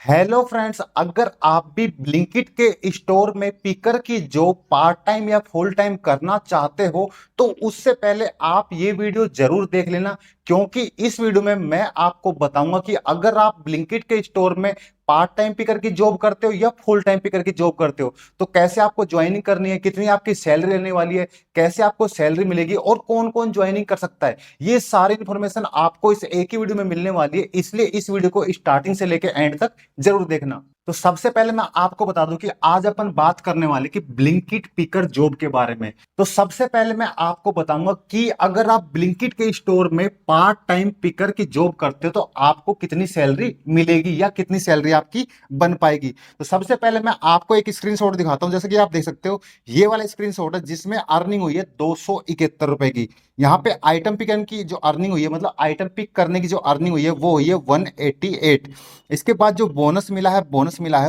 Hello friends, अगर आप भी ब्लिंकिट के स्टोर में पिकर की जॉब पार्ट टाइम या फुल टाइम करना चाहते हो तो उससे पहले आप ये वीडियो जरूर देख लेना। क्योंकि इस वीडियो में मैं आपको बताऊंगा कि अगर आप ब्लिंकिट के स्टोर में पार्ट टाइम पिकर की जॉब करते हो या फुल टाइम पिकर की जॉब करते हो तो कैसे आपको ज्वाइनिंग करनी है, कितनी आपकी सैलरी रहने वाली है, कैसे आपको सैलरी मिलेगी और कौन कौन ज्वाइनिंग कर सकता है। ये सारी इंफॉर्मेशन आपको इस एक ही वीडियो में मिलने वाली है, इसलिए इस वीडियो को स्टार्टिंग से लेकर एंड तक जरूर देखना। तो सबसे पहले मैं आपको बता दूं कि आज अपन बात करने वाले कि ब्लिंकिट पिकर जॉब के बारे में। तो सबसे पहले मैं आपको बताऊंगा कि अगर आप ब्लिंकिट के स्टोर में पार्ट टाइम पिकर की जॉब करते हो तो आपको कितनी सैलरी मिलेगी या कितनी सैलरी आपकी बन पाएगी। तो सबसे पहले मैं आपको एक स्क्रीनशॉट दिखाता हूं, जैसे कि आप देख सकते हो ये वाला स्क्रीनशॉट है जिसमें अर्निंग हुई है 271 रुपए की। यहाँ पे आइटम पिक की जो अर्निंग हुई है, मतलब आइटम पिक करने की जो अर्निंग हुई है वो हुई है 188। इसके बाद जो बोनस मिला है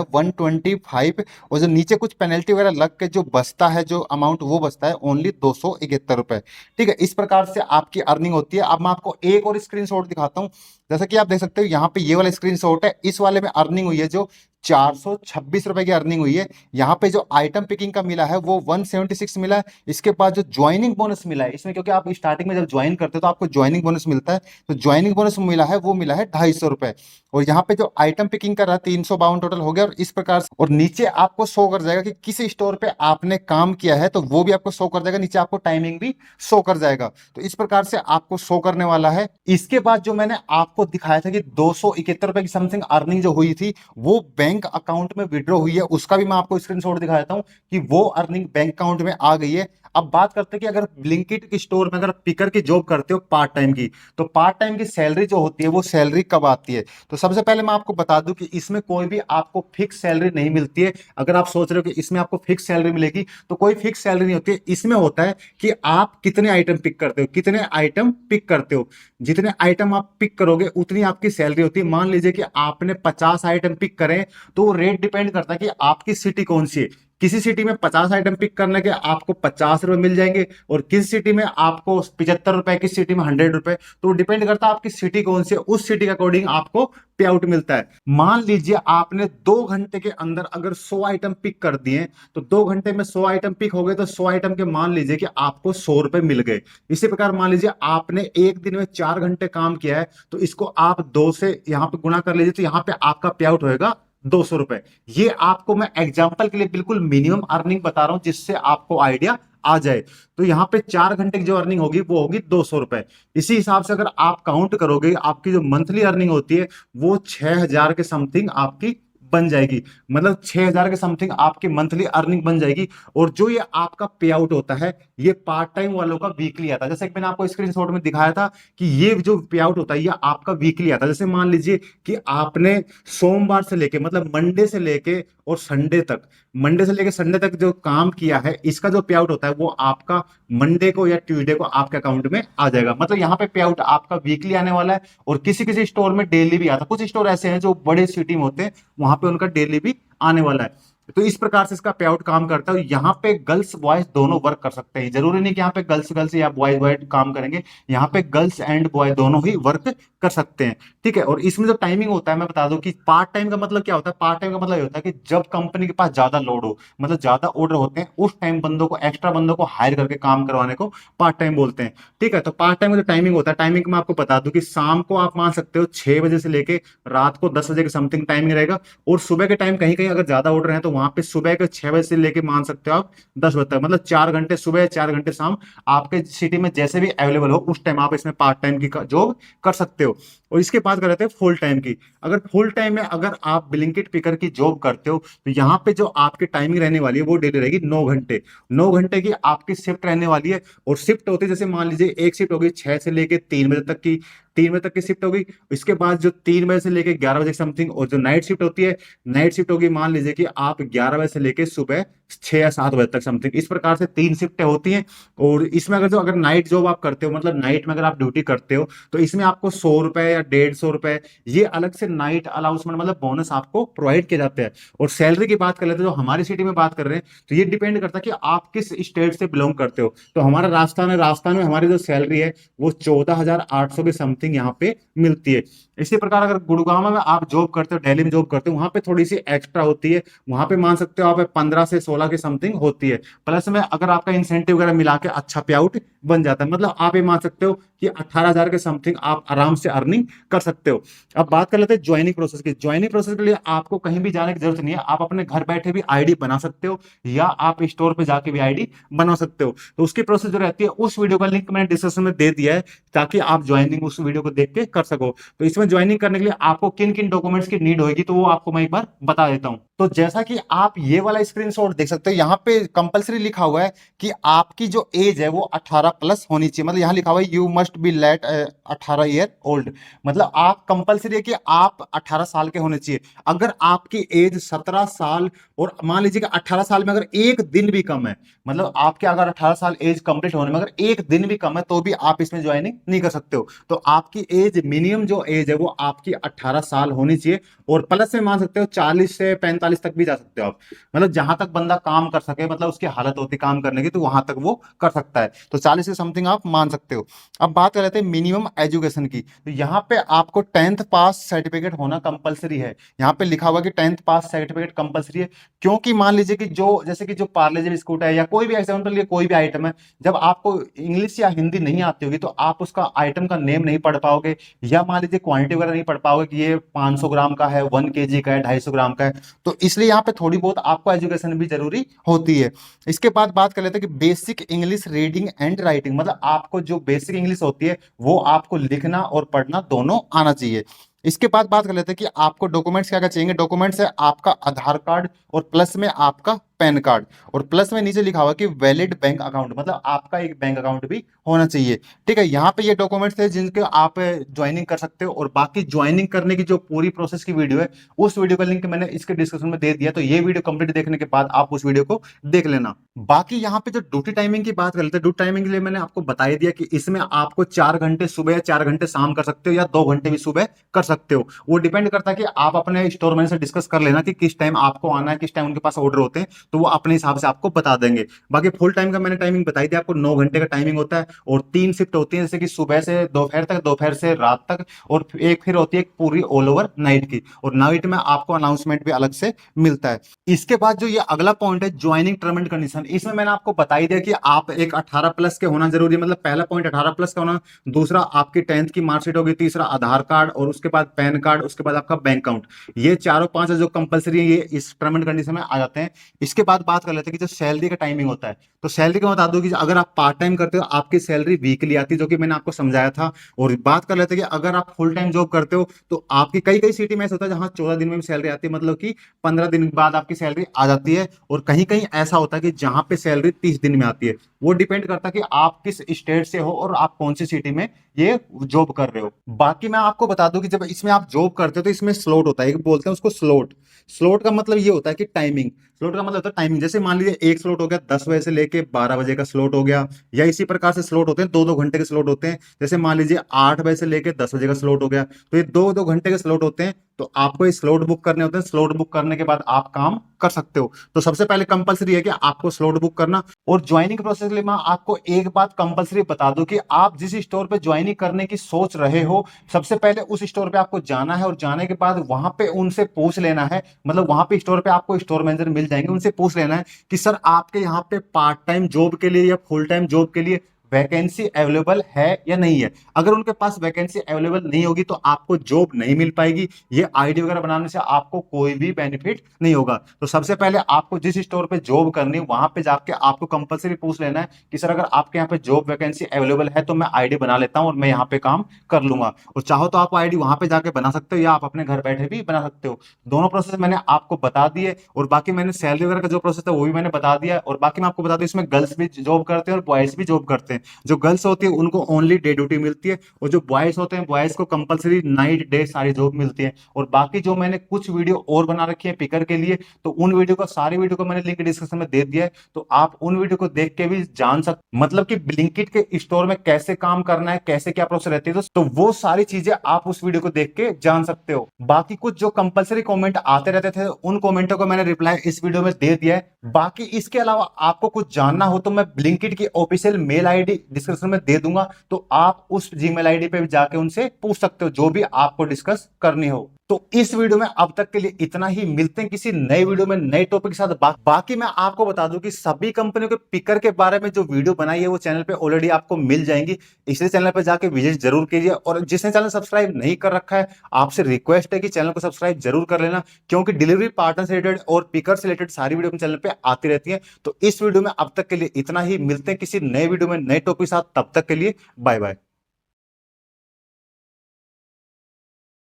125। और जो नीचे कुछ पेनल्टी वगैरह लग के जो बचता है, जो अमाउंट वो बचता है ओनली 271 रुपए। ठीक है, इस प्रकार से आपकी अर्निंग होती है। अब मैं आपको एक और स्क्रीनशॉट दिखाता हूँ। जैसा कि आप देख सकते हो यहाँ पे ये वाला स्क्रीनशॉट है, इस वाले में अर्निंग हुई है जो 426 रुपए की अर्निंग हुई है। यहाँ पे जो आइटम पिकिंग का मिला है वो 176 मिला है। इसके बाद जो ज्वाइनिंग बोनस मिला है इसमें, क्योंकि आप स्टार्टिंग में जब ज्वाइन करते हो तो आपको ज्वाइनिंग बोनस मिलता है, तो ज्वाइनिंग बोनस मिला है वो मिला है 250 रुपए। और यहाँ पे जो आइटम पिकिंग का रहा 352 टोटल हो गया। और इस प्रकार से और नीचे आपको शो कर जाएगा कि किस स्टोर पे आपने काम किया है, तो वो भी आपको शो कर जाएगा। नीचे आपको टाइमिंग भी शो कर जाएगा। तो इस प्रकार से आपको शो करने वाला है। इसके बाद जो मैंने आपको दिखाया था कि 271 रुपए की समथिंग अर्निंग जो हुई थी वो बैंक अकाउंट में विड्रॉ हुई है, उसका भी मैं आपको स्क्रीनशॉट दिखा देता हूं कि वो अर्निंग बैंक अकाउंट में आ गई है। अब बात करते हैं कि अगर ब्लिंकिट के स्टोर में अगर पिकर की जॉब करते हो पार्ट टाइम की, तो पार्ट टाइम की सैलरी जो होती है वो सैलरी कब आती है। तो सबसे पहले मैं आपको बता दूं कि इसमें कोई भी आपको फिक्स सैलरी नहीं मिलती है। अगर आप सोच रहे हो कि इसमें आपको फिक्स सैलरी मिलेगी, तो कोई फिक्स सैलरी नहीं होती है। इसमें होता है कि आप कितने आइटम पिक करते हो, कितने आइटम पिक करते हो, जितने आइटम आप पिक करोगे उतनी आपकी सैलरी होती है। मान लीजिए कि आपने 50 आइटम पिक करें तो रेट डिपेंड करता है कि आपकी सिटी कौन सी है। किसी सिटी में 50 आइटम पिक करने के आपको 50 रुपए मिल जाएंगे और किसी सिटी में आपको 75 रुपए, किसी सिटी में 100 रुपए। तो डिपेंड करता है आपकी सिटी कौन सी है, उस सिटी के अकॉर्डिंग आपको पे आउट मिलता है। मान लीजिए आपने 2 घंटे के अंदर अगर 100 आइटम पिक कर दिए, तो 2 घंटे में 100 आइटम पिक हो गए, तो 100 आइटम के मान लीजिए कि आपको 100 रुपए मिल गए। इसी प्रकार मान लीजिए आपने एक दिन में 4 घंटे काम किया है, तो इसको आप 2 से यहाँ पे गुणा कर लीजिए, तो यहाँ पे आपका पे आउट होगा 200 रुपए। ये आपको मैं एग्जाम्पल के लिए बिल्कुल मिनिमम अर्निंग बता रहा हूं जिससे आपको आइडिया आ जाए। तो यहाँ पे 4 घंटे की जो अर्निंग होगी वो होगी 200 रुपए। इसी हिसाब से अगर आप काउंट करोगे, आपकी जो मंथली अर्निंग होती है वो 6,000 के समथिंग आपकी बन जाएगी। मतलब 6,000 के समथिंग आपकी मंथली अर्निंग बन जाएगी। और जो ये आपका पे आउट होता है ये पार्ट टाइम वालों का वीकली आता है। जैसे कि मैंने आपको स्क्रीनशॉट में दिखाया था कि ये जो पे आउट होता है ये आपका वीकली आता है। जैसे मान लीजिए कि आपने सोमवार से लेके, मतलब मंडे से लेके और संडे तक, मंडे से लेके संडे तक जो काम किया है इसका जो पे आउट होता है वो आपका मंडे को या ट्यूसडे को आपके अकाउंट में आ जाएगा। मतलब यहाँ पे पे आउट आपका वीकली आने वाला है। और किसी किसी स्टोर में डेली भी आता है। कुछ स्टोर ऐसे हैं जो बड़े सिटी में होते हैं, वहां पे उनका डेली भी आने वाला है। तो इस प्रकार से इसका पे आउट काम करता है। यहाँ पे गर्ल्स बॉयज दोनों वर्क कर सकते हैं। जरूरी नहीं कि यहाँ पे गर्ल्स गर्ल्स या बॉयज बॉयज काम करेंगे, यहाँ पे गर्ल्स एंड बॉय दोनों ही वर्क कर सकते हैं। ठीक है, और इसमें जो टाइमिंग होता है मैं बता दूं कि पार्ट टाइम का मतलब क्या होता है। पार्ट टाइम का मतलब ये होता है कि जब कंपनी के पास ज्यादा लोड हो, मतलब ज्यादा ऑर्डर होते हैं, उस टाइम बंदों को, एक्स्ट्रा बंदों को हायर करके काम करवाने को पार्ट टाइम बोलते हैं। ठीक है, तो पार्ट टाइम का जो टाइमिंग होता है, टाइमिंग मैं आपको बता दूं कि शाम को आप मान सकते हो 6 बजे से लेके रात को 10 बजे के समथिंग टाइमिंग रहेगा। और सुबह के टाइम कहीं कहीं अगर ज्यादा ऑर्डर है तो वहां पे सुबह के 6 बजे से लेके मान सकते हो आप 10 बजे तक, मतलब 4 घंटे सुबह, 4 घंटे शाम, आपके सिटी में जैसे भी अवेलेबल हो उस टाइम आप इसमें पार्ट टाइम की जॉब कर सकते हो। और इसके बाद कर रहे थे फुल टाइम की। अगर फुल टाइम में अगर आप ब्लिंकिट पिकर की जॉब करते हो तो यहाँ पे जो आपकी टाइमिंग रहने वाली है वो डेली रहेगी 9 घंटे। 9 घंटे की आपकी शिफ्ट रहने वाली है। और शिफ्ट होती है, जैसे मान लीजिए एक शिफ्ट होगी 6 से लेके 3 बजे तक की, 3 बजे तक की शिफ्ट होगी। इसके बाद जो 3 बजे से लेके 11 बजे समथिंग और जो नाइट शिफ्ट होती है, नाइट शिफ्ट होगी मान लीजिए कि आप 11 बजे से लेके सुबह 6 या 7 बजे तक समथिंग। इस प्रकार से 3 शिफ्टें होती हैं। और इसमें अगर नाइट जॉब आप करते हो, मतलब नाइट में अगर आप ड्यूटी करते हो, तो इसमें आपको 100 रुपए या 150 रुपए ये अलग से नाइट अलाउंसमेंट, मतलब बोनस आपको प्रोवाइड किए जाते हैं। और सैलरी की बात कर लेते हैं, जो हमारी सिटी में बात कर रहे हैं, तो ये डिपेंड करता है कि आप किस स्टेट से बिलोंग करते हो। तो हमारा राजस्थान है, राजस्थान में हमारी जो सैलरी है वो 14,800 के समथिंग समथिंग यहाँ पे मिलती है। इसी प्रकार अगर गुड़गांव में आप जॉब करते हो, दिल्ली में जॉब करते हो, वहां पे थोड़ी सी एक्स्ट्रा होती है, वहां पे मान सकते हो आप 15 से 16 की समथिंग होती है। प्लस में अगर आपका इंसेंटिव वगैरह मिला के अच्छा पे आउट बन जाता है, मतलब आप ये मान सकते हो कि 18,000 के समथिंग आप आराम से अर्निंग कर सकते हो। अब बात कर लेते हैं ज्वाइनिंग प्रोसेस की। ज्वाइनिंग प्रोसेस के लिए आपको कहीं भी जाने की जरूरत नहीं है, आप अपने घर बैठे भी आईडी बना सकते हो या आप स्टोर पे जाके भी आईडी बना सकते हो। तो उसकी प्रोसेस जो रहती है उस वीडियो का लिंक मैंने डिस्क्रिप्शन में दे दिया है, ताकि आप ज्वाइनिंग उस वीडियो को देख के कर सको। तो इसमें ज्वाइनिंग करने के लिए आपको किन किन डॉक्यूमेंट्स की नीड होगी, तो वो आपको मैं एक बार बता देता हूं। तो जैसा कि आप ये वाला स्क्रीनशॉट देख सकते हो, यहाँ पे कंपलसरी लिखा हुआ है कि आपकी जो एज है वो 18 प्लस होनी चाहिए। मतलब यहाँ लिखा हुआ है you must be let 18 year old, मतलब आप कंपलसरी है कि आप 18 साल के होने चाहिए। अगर आपकी एज 17 साल और मान लीजिए कि 18 साल में अगर एक दिन भी कम है, मतलब आपके अगर 18 साल एज कंप्लीट होने में अगर एक दिन भी कम है, तो भी आप इसमें ज्वाइनिंग नहीं कर सकते हो। तो आपकी एज मिनिमम जो एज है वो आपकी 18 साल होनी चाहिए, और प्लस में मान सकते हो 40 से 45 तक भी जा सकते हो आप, मतलब जहां तक बंदा काम कर सके, मतलब उसकी हालत होती है काम करने की, तो वहां तक वो कर सकता है। तो 40 से समथिंग आप मान सकते हो। अब बात कर लेते हैं मिनिमम एजुकेशन की। तो यहाँ पे आपको 10th पास सर्टिफिकेट होना कंपलसरी है। यहाँ पे लिखा हुआ कि 10th पास सर्टिफिकेट कंपलसरी है, क्योंकि मान लीजिए कि जो जैसे कि जो पार्ले जी बिस्कुट है या कोई भी एग्जाम्पल लिए कोई भी आइटम है, जब आपको इंग्लिश या हिंदी नहीं आती होगी तो आप उसका आइटम का नेम नहीं पढ़ पाओगे, या मान लीजिए क्वांटिटी वगैरह नहीं पढ़ पाओगे कि ये 500 ग्राम का है, 1 kg का है, 250 ग्राम का है। तो इसलिए यहाँ पे थोड़ी बहुत आपको एजुकेशन भी जरूरी होती है। इसके बाद बात कर लेते हैं कि basic English reading and writing, मतलब आपको जो बेसिक इंग्लिश होती है वो आपको लिखना और पढ़ना दोनों आना चाहिए। इसके बाद बात कर लेते हैं कि आपको डॉक्यूमेंट्स क्या क्या चाहिए। डॉक्यूमेंट्स है आपका आधार कार्ड और प्लस में आपका पैन कार्ड, और प्लस में नीचे लिखा हुआ कि वैलिड बैंक अकाउंट, मतलब आपका एक बैंक अकाउंट भी होना चाहिए। ठीक है, यहाँ पे ये डॉक्यूमेंट्स है जिनके आप ज्वाइनिंग कर सकते हो, और बाकी ज्वाइनिंग करने की जो पूरी प्रोसेस की वीडियो है उस वीडियो का लिंक मैंने इसके डिस्क्रिप्शन में दे दिया, तो ये वीडियो कंप्लीट देखने के बाद आप उस वीडियो को देख लेना। बाकी यहाँ पे जो ड्यूटी टाइमिंग की बात कर लेते हैं, ड्यूटी टाइमिंग के लिए मैंने आपको बता ही दिया कि इसमें आपको 4 घंटे सुबह या 4 घंटे शाम कर सकते हो, या 2 घंटे भी सुबह कर सकते हो। वो डिपेंड करता है कि आप अपने स्टोर मैनेजर से डिस्कस कर लेना कि किस टाइम आपको आना है, किस टाइम उनके पास ऑर्डर होते हैं, तो वो अपने हिसाब से आपको बता देंगे। बाकी फुल टाइम का मैंने टाइमिंग बताई थी आपको, 9 घंटे का टाइमिंग होता है, और 3 शिफ्ट होती है, जैसे कि सुबह से दोपहर तक, दोपहर से रात तक, और एक फिर होती है पूरी ऑल ओवर नाइट की, और नाइट में आपको अनाउंसमेंट भी अलग से मिलता है। इसके बाद जो ये अगला पॉइंट है ज्वाइनिंग टर्म एंड कंडीशन, इसमें मैंने आपको बता ही दिया कि आप एक 18 प्लस के होना जरूरी है, मतलब पहला पॉइंट 18 प्लस का होना, दूसरा आपकी 10th की मार्कशीट होगी, तीसरा आधार कार्ड, और उसके बाद पैन कार्ड, उसके बाद आपका बैंक अकाउंट। ये चारों पांच जो कंपलसरी है ये इस टर्म एंड कंडीशन में आ जाते हैं। इसके बाद बात कर लेते हैं कि जो सैलरी का टाइमिंग होता है, तो सैलरी का बता दो कि अगर आप पार्ट टाइम करते हो आपकी सैलरी वीकली आती है, जो कि मैंने आपको समझाया था। और बात कर लेते हैं कि अगर आप फुल टाइम जॉब करते हो तो आपकी कई कई सिटी में ऐसा होता है जहां 14 दिन में भी सैलरी आती है, मतलब कि 15 दिन बाद आपकी सैलरी आ जाती है, और कहीं कहीं ऐसा होता है कि जहां पे सैलरी 30 दिन में आती है। वो डिपेंड करता है कि आप किस स्टेट से हो और आप कौन सी सिटी में ये जॉब कर रहे हो। बाकी मैं आपको बता दूं कि जब इसमें आप जॉब करते हो तो इसमें स्लॉट होता है, एक बोलते हैं उसको स्लॉट। स्लॉट का मतलब ये होता है कि टाइमिंग, स्लॉट का मतलब होता है टाइमिंग। जैसे मान लीजिए एक स्लॉट हो गया 10 बजे से लेके 12 बजे का स्लॉट हो गया, या इसी प्रकार से स्लॉट होते हैं, 2-2 घंटे के स्लॉट होते हैं। जैसे मान लीजिए 8 बजे से लेके 10 बजे का स्लॉट हो गया, तो ये 2-2 घंटे के स्लॉट होते हैं। तो आपको ये स्लॉट बुक करने होते हैं, स्लॉट बुक करने के बाद आप काम कर सकते हो। तो सबसे पहले कंपलसरी है कि आपको स्लॉट बुक करना। और ज्वाइनिंग प्रोसेस के लिए मैं आपको एक बात कंपलसरी बता दूं कि आप जिस स्टोर पे ज्वाइनिंग करने की सोच रहे हो, सबसे पहले उस स्टोर पे आपको जाना है, और जाने के बाद वहां पे उनसे पूछ लेना है, मतलब वहां पे स्टोर पे आपको स्टोर मैनेजर मिल जाएंगे, उनसे पूछ लेना है कि सर आपके यहाँ पे पार्ट टाइम जॉब के लिए या फुल टाइम जॉब के लिए वैकेंसी अवेलेबल है या नहीं है। अगर उनके पास वैकेंसी अवेलेबल नहीं होगी तो आपको जॉब नहीं मिल पाएगी, ये आईडी वगैरह बनाने से आपको कोई भी बेनिफिट नहीं होगा। तो सबसे पहले आपको जिस स्टोर पे जॉब करनी है वहां पे जाके आपको कंपलसरी पूछ लेना है कि सर अगर आपके यहाँ पे जॉब वैकेंसी अवेलेबल है तो मैं आईडी बना लेता हूं और मैं यहाँ पे काम कर लूंगा। और चाहो तो आप आईडी वहां पे जाके बना सकते हो, या आप अपने घर बैठे भी बना सकते हो। दोनों प्रोसेस मैंने आपको बता दिए, और बाकी मैंने सैलरी वगैरह का जो प्रोसेस है वो भी मैंने बता दिया। और बाकी मैं आपको बता दूं इसमें गर्ल्स भी जॉब करते हैं और बॉयज भी जॉब करते हैं। जो गर्ल्स होती है उनको ओनली डे ड्यूटी मिलती है, और जो बॉयज होते हैं बॉयज को कंपलसरी नाइट डे सारी जॉब मिलती है। और बाकी जो मैंने कुछ वीडियो और बना रखी है पिकर के लिए, तो उन वीडियो को सारी वीडियो को मैंने लिंक डिस्क्रिप्शन में दे दिया है, तो आप उन वीडियो को देख के भी जान सकते, मतलब कि ब्लिंकिट के स्टोर में कैसे काम करना है, कैसे क्या प्रोसेस रहती है, तो वो सारी चीजें आप उस वीडियो को देख के जान सकते हो। बाकी कुछ जो कंपलसरी कमेंट आते रहते थे उन कमेंटों को मैंने रिप्लाई इस वीडियो में दे दिया है। बाकी इसके अलावा आपको कुछ जानना हो तो मैं ब्लिंकिट की official mail ID ID description में दे दूंगा, तो आप उस जीमेल आईडी पे भी जाके उनसे पूछ सकते हो जो भी आपको डिस्कस करनी हो। तो इस वीडियो में अब तक के लिए इतना ही, मिलते हैं किसी नए वीडियो में नए टॉपिक के साथ। बाकी मैं आपको बता दूं कि सभी कंपनियों के पिकर के बारे में जो वीडियो बनाई है वो चैनल पे ऑलरेडी आपको मिल जाएंगी, इसलिए चैनल पे जाके विजिट जरूर कीजिए। और जिसने चैनल सब्सक्राइब नहीं कर रखा है, आपसे रिक्वेस्ट है कि चैनल को सब्सक्राइब जरूर कर लेना, क्योंकि डिलीवरी पार्टनर से रिलेटेड और पिकर से रिलेटेड सारी वीडियो अपने चैनल पे आती रहती है। तो इस वीडियो में अब तक के लिए इतना ही, मिलते हैं किसी नए वीडियो में नए टॉपिक के साथ, तब तक के लिए बाय बाय।